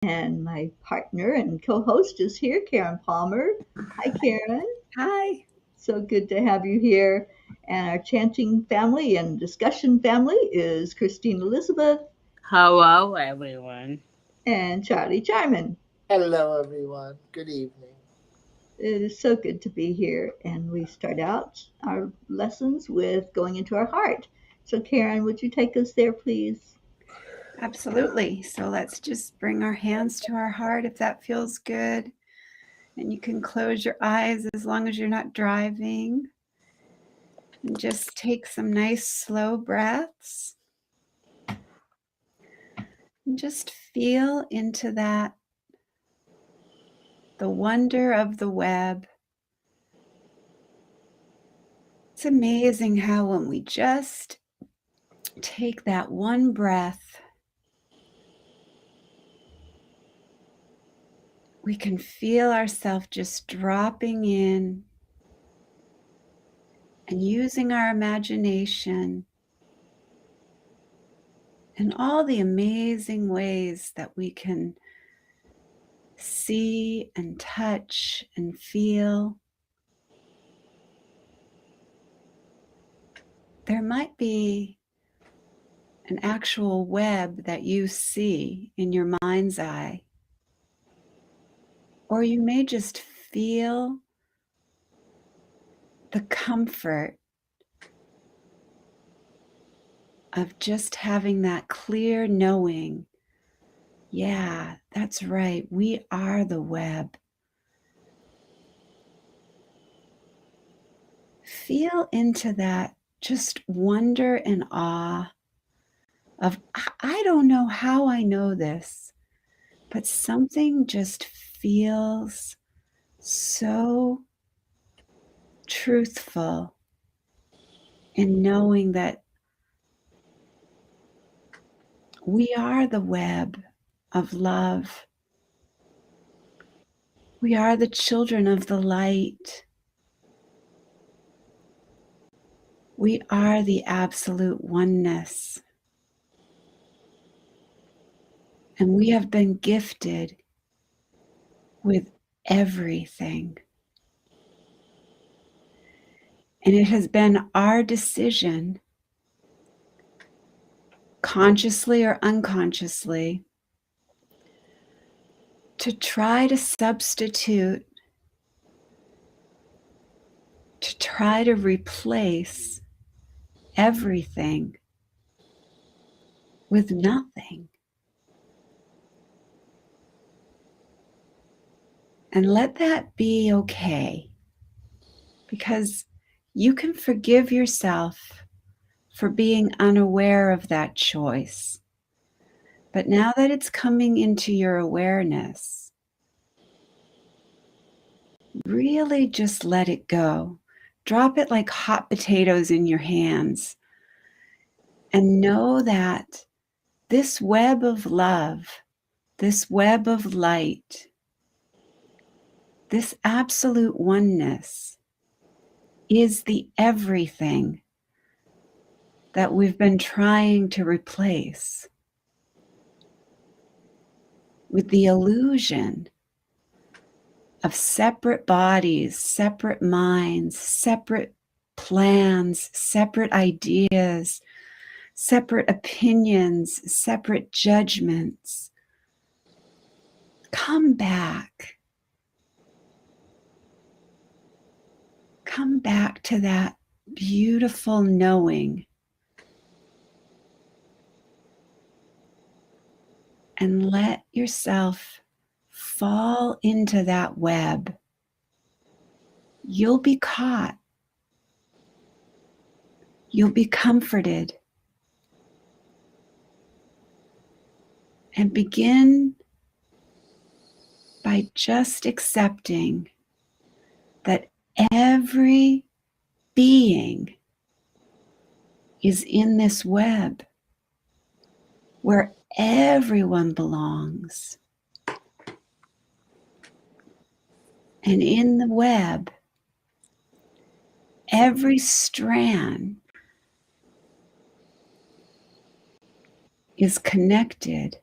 And my partner and co-host is here, Karen Palmer. Hi, Karen. Hi. So good to have you here. And our chanting family and discussion family is Christine Elizabeth Hello, everyone. and Charlie Jarman. Hello, everyone. Good evening. It is so good to be here. And we start out our lessons with going into our heart. So, Karen, would you take us there, please? Absolutely. So let's just bring our hands to our heart if that feels good. And you can close your eyes as long as you're not driving. And just take some nice slow breaths. And just feel into that, the wonder of the web. It's amazing how when we just take that one breath, we can feel ourselves just dropping in and using our imagination and all the amazing ways that we can see and touch and feel. There might be an actual web that you see in your mind's eye, or you may just feel the comfort of just having that clear knowing, yeah, that's right, we are the web. Feel into that just wonder and awe of, I don't know how I know this, but something just feels so truthful in knowing that we are the web of love. We are the children of the light. We are the absolute oneness. And we have been gifted with everything. And it has been our decision, consciously or unconsciously, to try to substitute, to try to replace everything with nothing. And let that be okay, because you can forgive yourself for being unaware of that choice. But now that it's coming into your awareness, really just let it go. Drop it like hot potatoes in your hands and know that this web of love, this web of light, this absolute oneness is the everything that we've been trying to replace with the illusion of separate bodies, separate minds, separate plans, separate ideas, separate opinions, separate judgments. Come back. Come back to that beautiful knowing. And let yourself fall into that web. You'll be caught. You'll be comforted. And begin by just accepting that every being is in this web where everyone belongs. And in the web, every strand is connected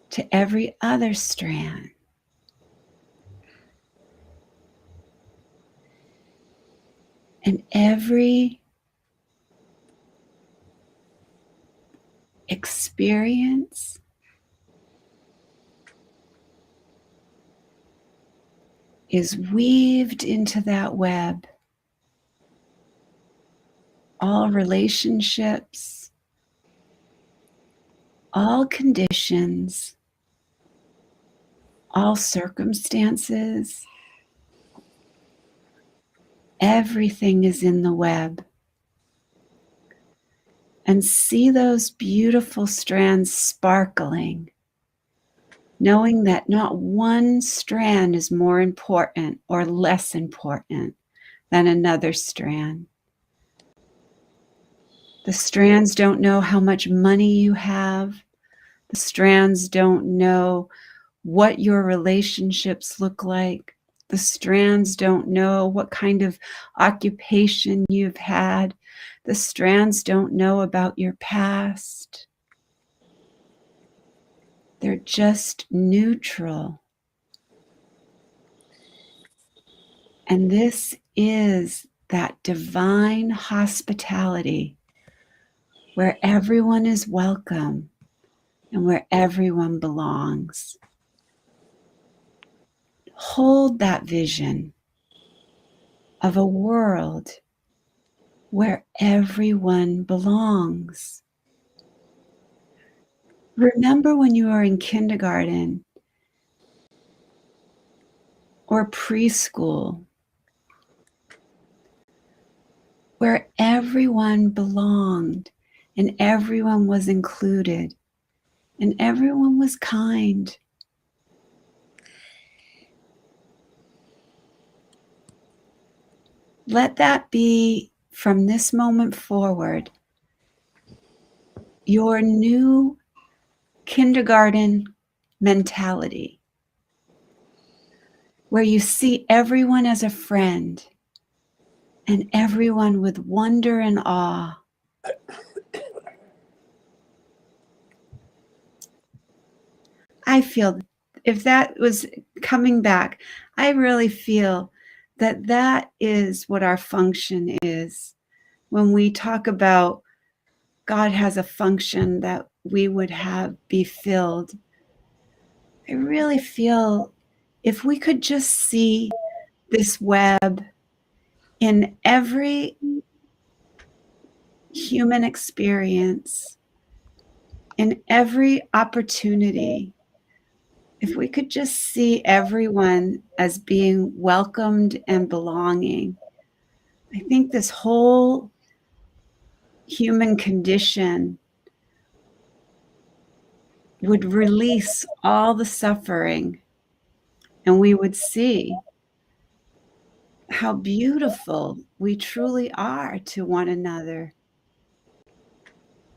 to every other strand. And every experience is weaved into that web. All relationships, all conditions, all circumstances, everything is in the web. And see those beautiful strands sparkling, knowing that not one strand is more important or less important than another strand. The strands don't know how much money you have. The strands don't know what your relationships look like. The strands don't know what kind of occupation you've had. The strands don't know about your past. They're just neutral. And this is that divine hospitality where everyone is welcome and where everyone belongs. Hold that vision of a world where everyone belongs. Remember when you were in kindergarten or preschool, where everyone belonged and everyone was included and everyone was kind. Let that be, from this moment forward, your new kindergarten mentality, where you see everyone as a friend and everyone with wonder and awe. I feel, if that was coming back, I really feel that that is what our function is. When we talk about God has a function that we would have be filled, I really feel if we could just see this web in every human experience, in every opportunity, if we could just see everyone as being welcomed and belonging, I think this whole human condition would release all the suffering, and we would see how beautiful we truly are to one another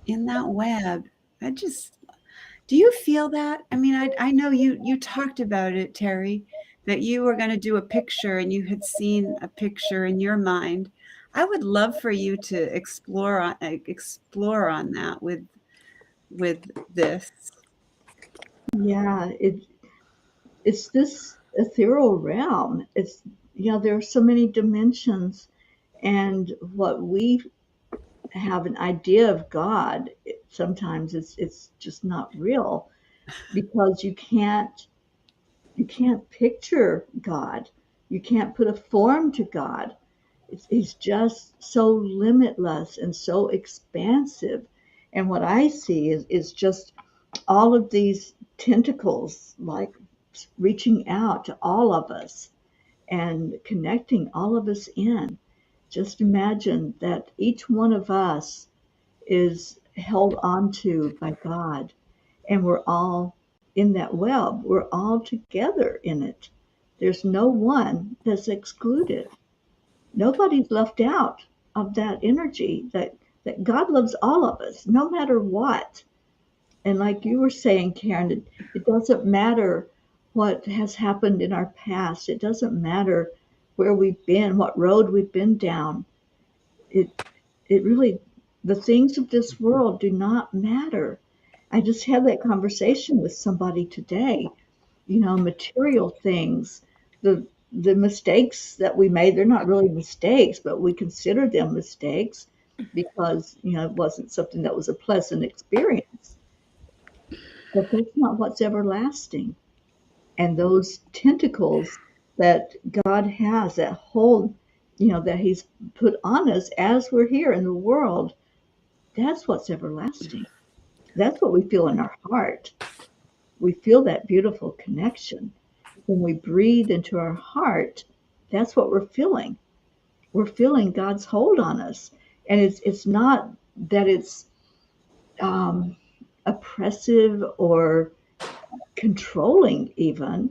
in that web. Do you feel that? I mean, I know you talked about it, Teri, that you were going to do a picture and you had seen a picture in your mind. I would love for you to explore on that with this. Yeah, it's this ethereal realm. It's, there are so many dimensions, and what we have an idea of God, sometimes it's just not real, because you can't picture God. You can't put a form to God. He's just so limitless and so expansive. And what I see is just all of these tentacles, like reaching out to all of us and connecting all of us in. Just imagine that each one of us is held onto by God, and we're all in that web. We're all together in it. There's no one that's excluded. Nobody's left out of that energy, that God loves all of us, no matter what. And like you were saying, Karen, it doesn't matter what has happened in our past. It doesn't matter where we've been, what road we've been down. It really, the things of this world do not matter. I just had that conversation with somebody today. Material things, the mistakes that we made, they're not really mistakes, but we consider them mistakes because, it wasn't something that was a pleasant experience. But that's not what's everlasting. And those tentacles that God has, that hold, that He's put on us as we're here in the world, that's what's everlasting. That's what we feel in our heart. We feel that beautiful connection. When we breathe into our heart, that's what we're feeling. We're feeling God's hold on us. And it's not that it's um, oppressive or controlling, even.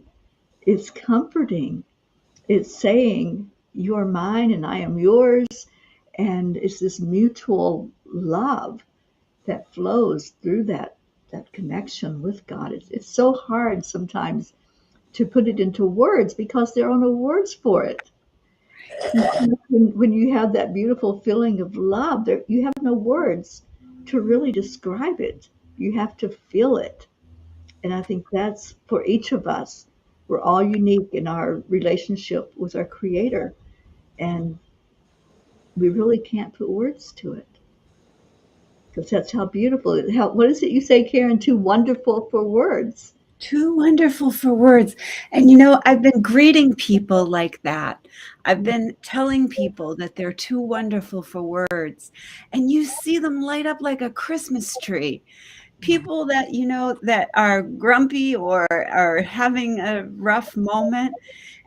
It's comforting. It's saying, you are mine and I am yours. And it's this mutual love that flows through that connection with God. It's so hard sometimes to put it into words because there are no words for it. When you have that beautiful feeling of love, you have no words to really describe it. You have to feel it. And I think that's for each of us. We're all unique in our relationship with our Creator, and we really can't put words to it because that's how beautiful it is. What is it you say, Karen? Too wonderful for words. Too wonderful for words. And I've been greeting people like that. I've been telling people that they're too wonderful for words. And you see them light up like a Christmas tree. People that that are grumpy or are having a rough moment,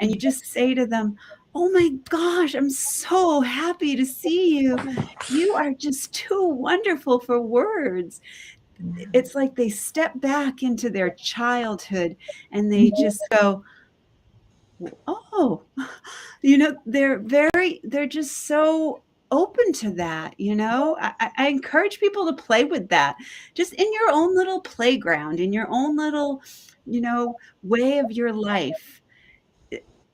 and you just say to them, "Oh my gosh, I'm so happy to see you. You are just too wonderful for words." It's like they step back into their childhood and they just go, "Oh," they're just so open to that. I encourage people to play with that just in your own little playground, in your own little, way of your life.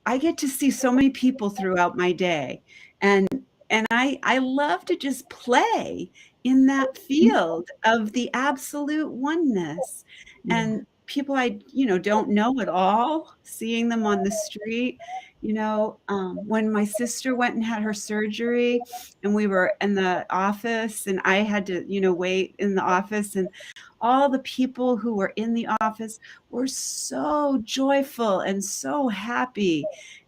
I get to see so many people throughout my day, and I love to just play in that field of the absolute oneness. Yeah. And people I, don't know at all, seeing them on the street, when my sister went and had her surgery and we were in the office and I had to, wait in the office, and all the people who were in the office were so joyful and so happy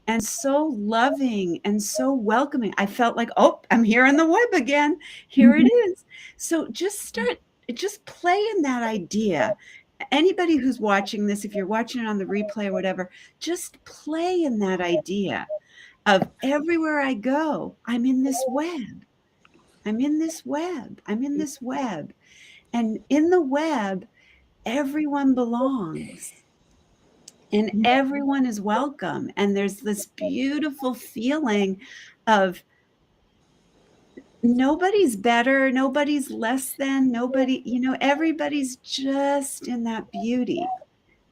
and so loving and so welcoming. I felt like, oh, I'm here on the web again. Here it is. So just play in that idea. Anybody who's watching this, if you're watching it on the replay or whatever, just play in that idea of everywhere I go, I'm in this web. I'm in this web. I'm in this web. And in the web, everyone belongs and everyone is welcome. And there's this beautiful feeling of nobody's better, nobody's less than, nobody, everybody's just in that beauty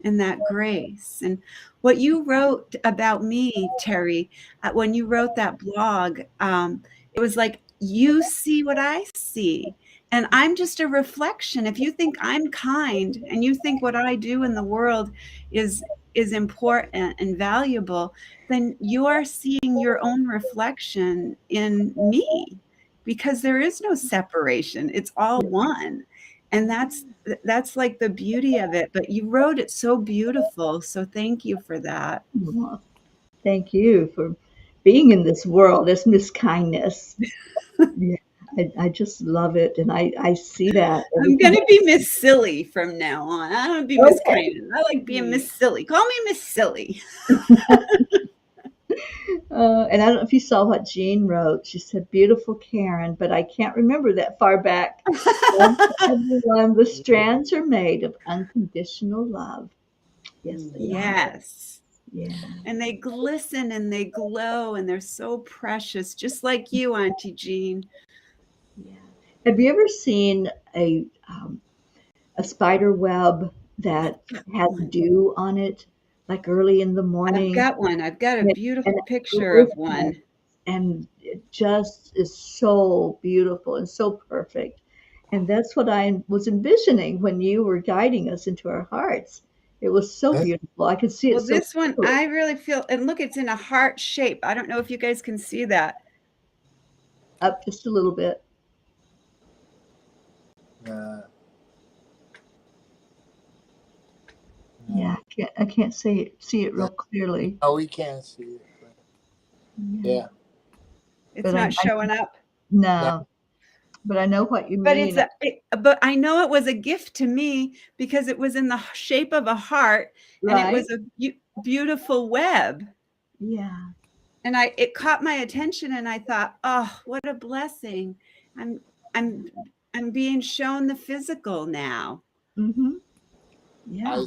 and that grace. And what you wrote about me, Teri, when you wrote that blog, it was like, you see what I see. And I'm just a reflection. If you think I'm kind and you think what I do in the world is important and valuable, then you are seeing your own reflection in me, because there is no separation. It's all one. And that's like the beauty of it. But you wrote it so beautiful. So thank you for that. Well, thank you for being in this world as Miss Kindness. Yeah, I just love it, and I see that every I'm time. gonna be Miss Silly from now on. I don't want to be Miss Okay. Kindness. I like being Miss Silly. Call me Miss Silly. And I don't know if you saw what Jean wrote. She said, "Beautiful Karen," but I can't remember that far back. Love to everyone. The strands are made of unconditional love. Yes, they are. Yes. Yeah. And they glisten and they glow and they're so precious, just like you, Auntie Jean. Yeah. Have you ever seen a spider web that has dew on it, like early in the I've morning? got one. I've got a And beautiful it picture of glistens, one. and it just is so beautiful and so perfect. And that's what I was envisioning when you were guiding us into our hearts. It was so beautiful. I could see it Well, so this one, clearly. I really feel, and look, it's in a heart shape. I don't know if you guys can see that. Up just a little bit. Yeah, I can't see it real clearly. Oh, we can't see it. Yeah. It's But not showing up. No, but I know what you But mean. but I know it was a gift to me because it was in the shape of a heart, and it Right? was a beautiful web. Yeah. And it caught my attention, and I thought, oh, what a blessing. I'm being shown the physical now. Mm-hmm. Yeah.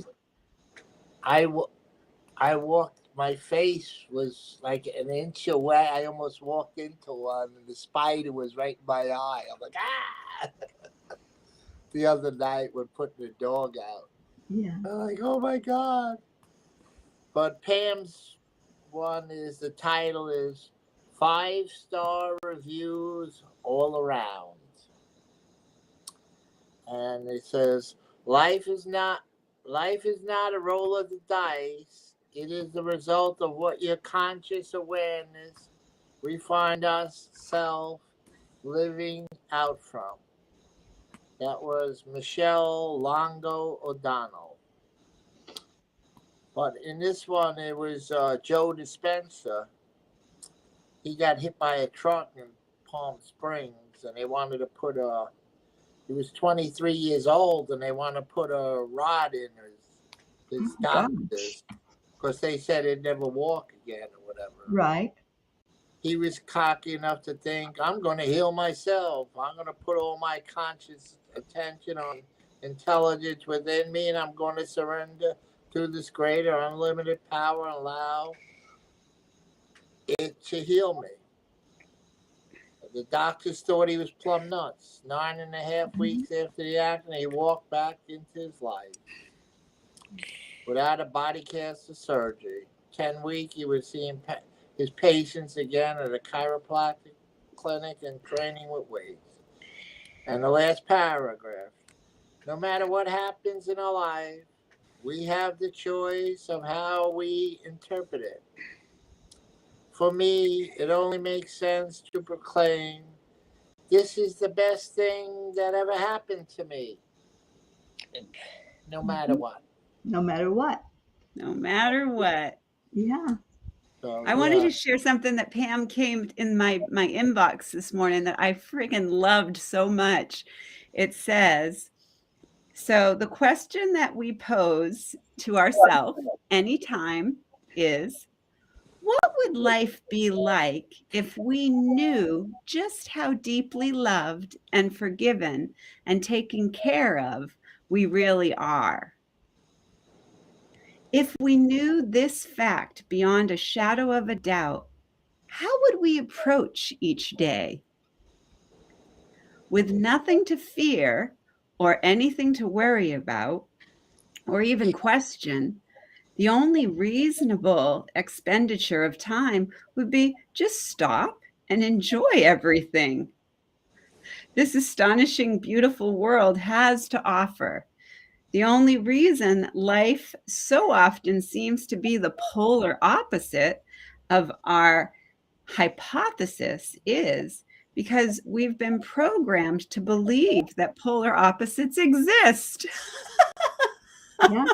I walked, my face was like an inch away. I almost walked into one, and the spider was right in my eye. I'm like, ah! The other night when putting the dog out. Yeah. I'm like, oh my God. But Pam's one is, the title is 5-star reviews all around. And it says, life is not a roll of the dice. It is the result of what your conscious awareness we find ourselves living out from. That was Michelle Longo O'Donnell. But in this one, it was Joe Dispenza. He got hit by a truck in Palm Springs, and they wanted to put he was 23 years old, and they want to put a rod in his doctors, because they said he'd never walk again or whatever. Right. He was cocky enough to think, I'm going to heal myself. I'm going to put all my conscious attention on intelligence within me, and I'm going to surrender to this greater unlimited power and allow it to heal me. The doctors thought he was plumb nuts. 9.5 weeks after the accident, he walked back into his life without a body cast or surgery. 10 weeks, he was seeing his patients again at a chiropractic clinic and training with weights. And the last paragraph, no matter what happens in our life, we have the choice of how we interpret it. For me, it only makes sense to proclaim, this is the best thing that ever happened to me. No matter what. No matter what. No matter what. Yeah. So, I wanted to share something that Pam came in my inbox this morning that I friggin' loved so much. It says, so the question that we pose to ourselves anytime is, what would life be like if we knew just how deeply loved and forgiven and taken care of we really are? If we knew this fact beyond a shadow of a doubt, how would we approach each day? With nothing to fear or anything to worry about or even question, the only reasonable expenditure of time would be just stop and enjoy everything this astonishing, beautiful world has to offer. The only reason life so often seems to be the polar opposite of our hypothesis is because we've been programmed to believe that polar opposites exist. Yeah.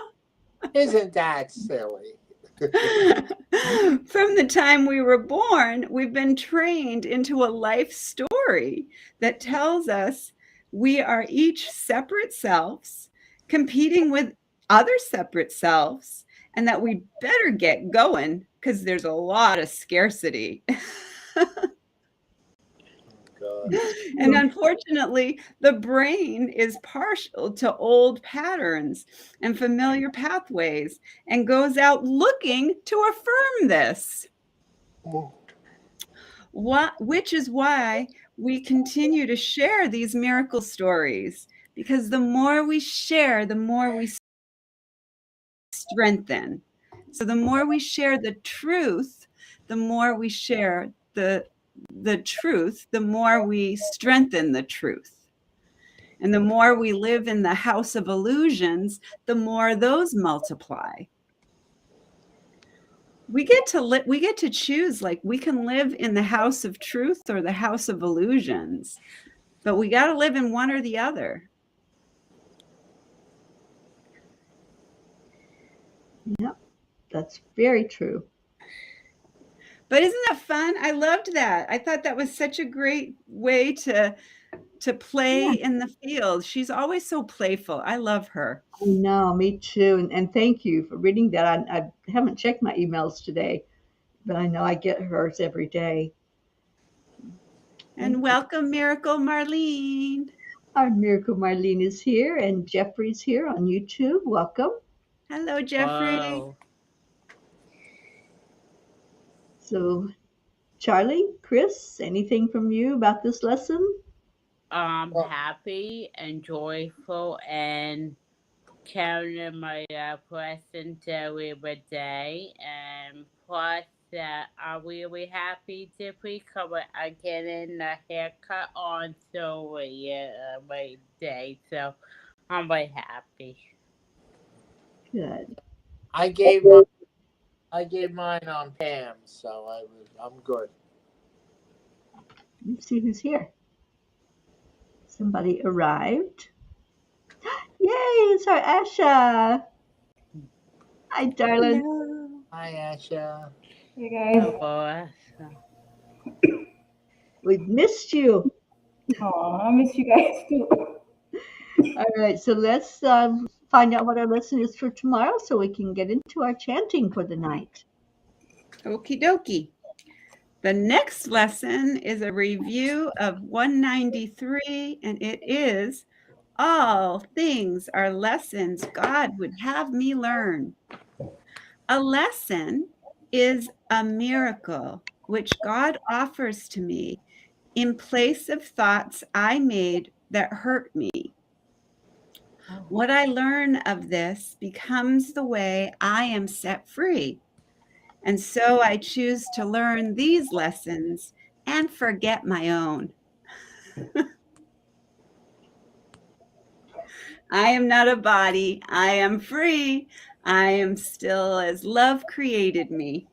isn't that silly? From the time we were born, we've been trained into a life story that tells us we are each separate selves competing with other separate selves, and that we better get going because there's a lot of scarcity. God. And unfortunately, the brain is partial to old patterns and familiar pathways and goes out looking to affirm this. Which is why we continue to share these miracle stories, because the more we share, the more we strengthen. So the more we share the truth, the more we share the truth, the more we strengthen the truth. And the more we live in the house of illusions, the more those multiply. We get to choose, like we can live in the house of truth or the house of illusions, but we got to live in one or the other. Yep, that's very true. But isn't that fun? I loved that. I thought that was such a great way to play in the field. She's always so playful. I love her. I know, me too. And thank you for reading that. I haven't checked my emails today, but I know I get hers every day. And welcome, Miracle Marlene. Our Miracle Marlene is here, and Jeffrey's here on YouTube. Welcome. Hello, Jeffrey. Wow. So, Charlie, Chris, anything from you about this lesson? Happy and joyful and counting my presents every day, and plus I'm really happy to be coming. I'm getting a haircut on my day, so I'm very happy. Good. I gave mine on Pam, so I'm good. Let's see who's here. Somebody arrived. Yay, it's our Asha. Hi, darling. Hello. Hi, Asha. Hey guys. Hello. We've missed you. Oh, I miss you guys too. All right, so let's find out what our lesson is for tomorrow so we can get into our chanting for the night. Okie dokie. The next lesson is a review of 193, and it is All Things Are Lessons God Would Have Me Learn. A lesson is a miracle which God offers to me in place of thoughts I made that hurt me. What I learn of this becomes the way I am set free. And so I choose to learn these lessons and forget my own. I am not a body. I am free. I am still as love created me.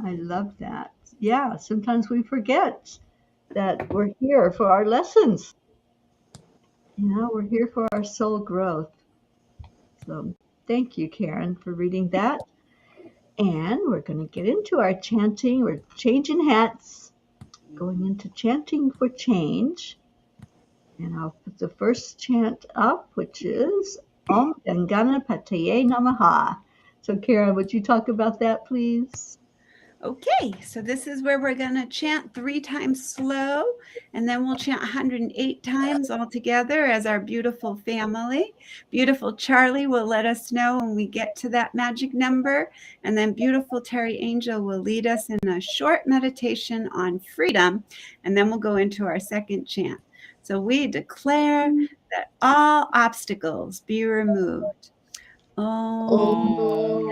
I love that. Yeah, sometimes we forget that we're here for our lessons. You know, we're here for our soul growth. So thank you, Karen, for reading that. And we're going to get into our chanting. We're changing hats, going into chanting for change. And I'll put the first chant up, which is Om Gam Ganapataye Namaha. So Karen, would you talk about that, please? Okay, so this is where we're going to chant 3 times slow, and then we'll chant 108 times all together as our beautiful family. Beautiful Charlie will let us know when we get to that magic number, and then beautiful Teri Angel will lead us in a short meditation on freedom, and then we'll go into our second chant. So we declare that all obstacles be removed. Om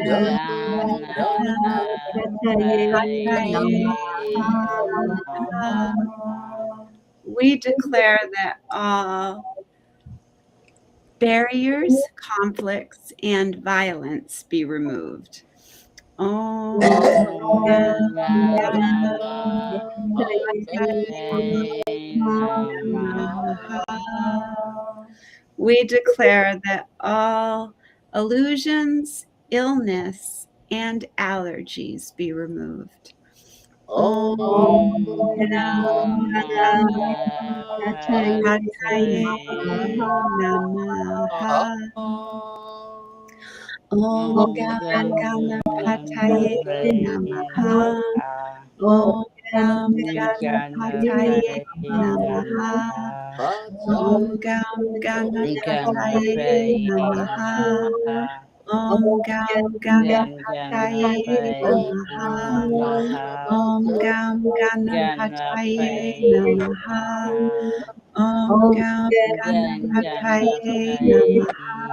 We declare that all barriers, conflicts, and violence be removed. Om We declare that all illusions, illness, and allergies be removed. Om Ganapataye Namaha. Om Gam Ganapataye Namaha. Om Gam Ganapataye Namaha. Om Gam Ganapataye Namaha. Om Gam Ganapataye Namaha. Om Gam Ganapataye Namaha. Om Gam Ganapataye Namaha.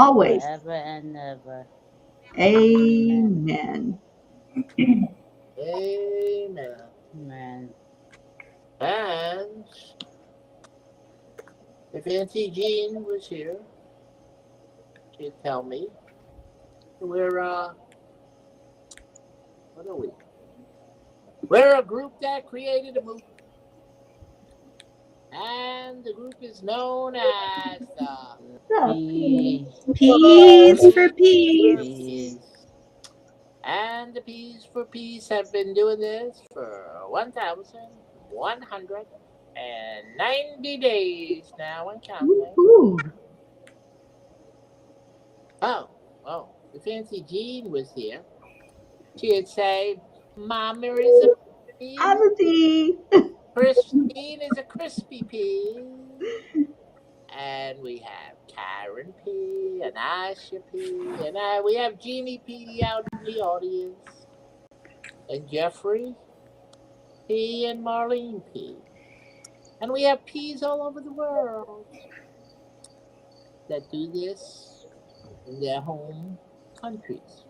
always. forever and ever. Amen. Amen. Amen. And if Auntie Jean was here, she'd tell me we're what are we? We're a group that created a movement, and the group is known as The Peace. Peace for peace. Peace. And the Peace for Peace have been doing this for 1,190 days now and counting. Woo-hoo. Oh, if Auntie Jean was here, she'd say, Mama is a pea, Amity. Christine is a crispy pea, and we have Karen P, and Asha P, and we have Jeannie P out in the audience, and Jeffrey P and Marlene P. And we have P's all over the world that do this in their home countries.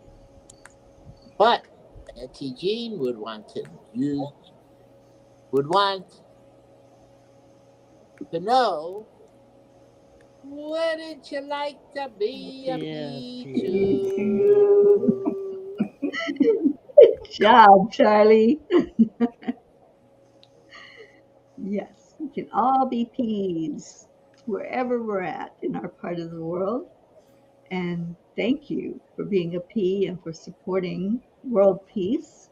But Auntie Jean would want to know, wouldn't you like to be a P too? Good job, Charlie. Yes, we can all be peas wherever we're at in our part of the world. And thank you for being a pea and for supporting world peace.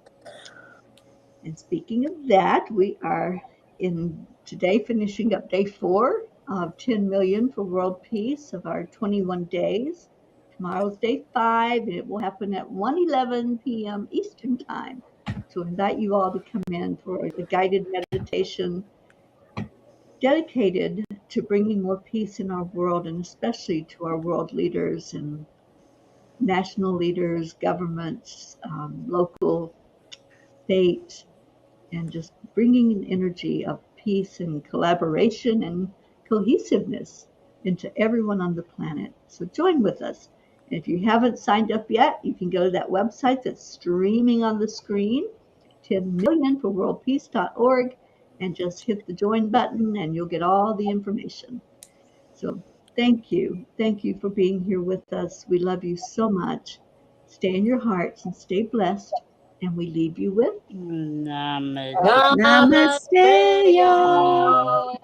And speaking of that, we are in today finishing up day 4 of 10 million for world peace of our 21 days. Tomorrow's day 5, and it will happen at 1:11 p.m. Eastern Time. So I invite you all to come in for a guided meditation dedicated to bringing more peace in our world, and especially to our world leaders and national leaders, governments, local, state, and just bringing an energy of peace and collaboration and cohesiveness into everyone on the planet. So join with us. And if you haven't signed up yet, you can go to that website that's streaming on the screen, 10 million for worldpeace.org, and just hit the join button and you'll get all the information. So thank you. Thank you for being here with us. We love you so much. Stay in your hearts and stay blessed. And we leave you with Namaste. Namaste, Namaste, y'all. y'all.